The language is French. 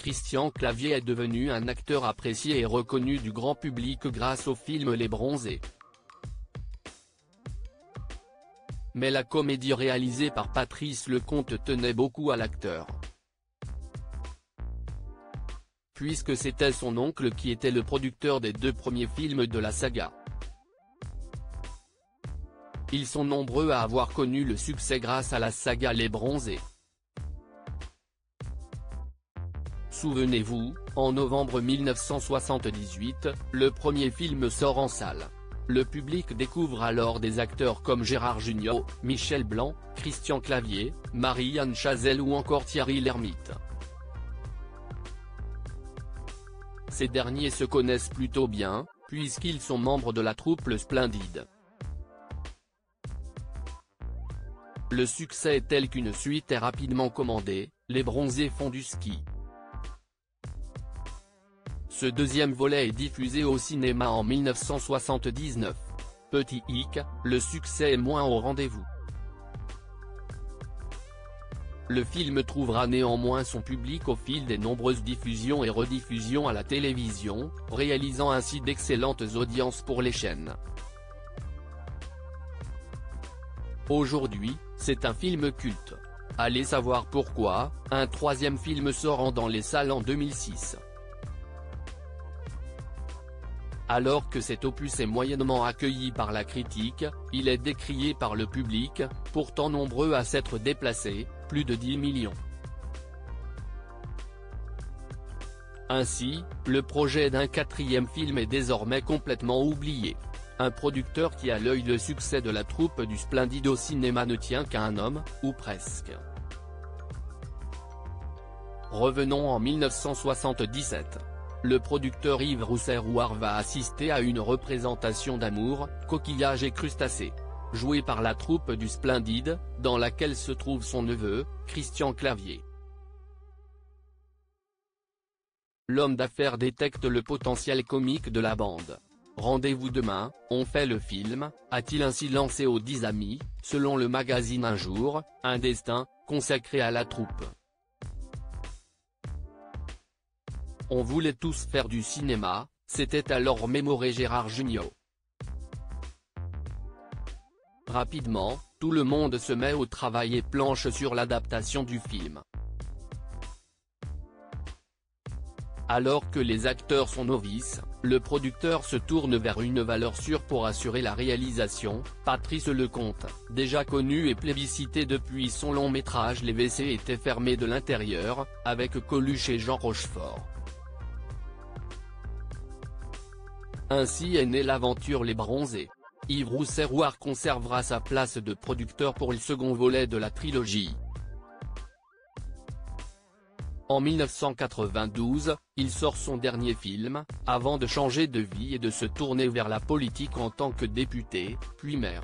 Christian Clavier est devenu un acteur apprécié et reconnu du grand public grâce au film Les Bronzés. Mais la comédie réalisée par Patrice Lecomte tenait beaucoup à l'acteur, puisque c'était son oncle qui était le producteur des 2 premiers films de la saga. Ils sont nombreux à avoir connu le succès grâce à la saga Les Bronzés. Souvenez-vous, en novembre 1978, le premier film sort en salle. Le public découvre alors des acteurs comme Gérard Jugnot, Michel Blanc, Christian Clavier, Marie-Anne Chazelle ou encore Thierry Lhermitte. Ces derniers se connaissent plutôt bien, puisqu'ils sont membres de la troupe Le Splendide. Le succès est tel qu'une suite est rapidement commandée, Les Bronzés font du ski. Ce deuxième volet est diffusé au cinéma en 1979. Petit hic, le succès est moins au rendez-vous. Le film trouvera néanmoins son public au fil des nombreuses diffusions et rediffusions à la télévision, réalisant ainsi d'excellentes audiences pour les chaînes. Aujourd'hui, c'est un film culte. Allez savoir pourquoi, un 3e film sortant dans les salles en 2006. Alors que cet opus est moyennement accueilli par la critique, il est décrié par le public, pourtant nombreux à s'être déplacés, plus de 10 millions. Ainsi, le projet d'un 4e film est désormais complètement oublié. Un producteur qui a l'œil le succès de la troupe du Splendide au cinéma ne tient qu'à un homme, ou presque. Revenons en 1977. Le producteur Yves Rousset-Rouart va assister à une représentation d'Amour, coquillage et crustacés, jouée par la troupe du Splendide, dans laquelle se trouve son neveu, Christian Clavier. L'homme d'affaires détecte le potentiel comique de la bande. Rendez-vous demain, on fait le film, a-t-il ainsi lancé aux 10 amis, selon le magazine Un Jour, un destin, consacré à la troupe. On voulait tous faire du cinéma, s'était alors mémoré Gérard Jugnot. Rapidement, tout le monde se met au travail et planche sur l'adaptation du film. Alors que les acteurs sont novices, le producteur se tourne vers une valeur sûre pour assurer la réalisation, Patrice Lecomte, déjà connu et plébiscité depuis son long métrage Les WC étaient fermés de l'intérieur, avec Coluche et Jean Rochefort. Ainsi est née l'aventure Les Bronzés. Yves Rousset-Rouart conservera sa place de producteur pour le second volet de la trilogie. En 1992, il sort son dernier film, avant de changer de vie et de se tourner vers la politique en tant que député, puis maire.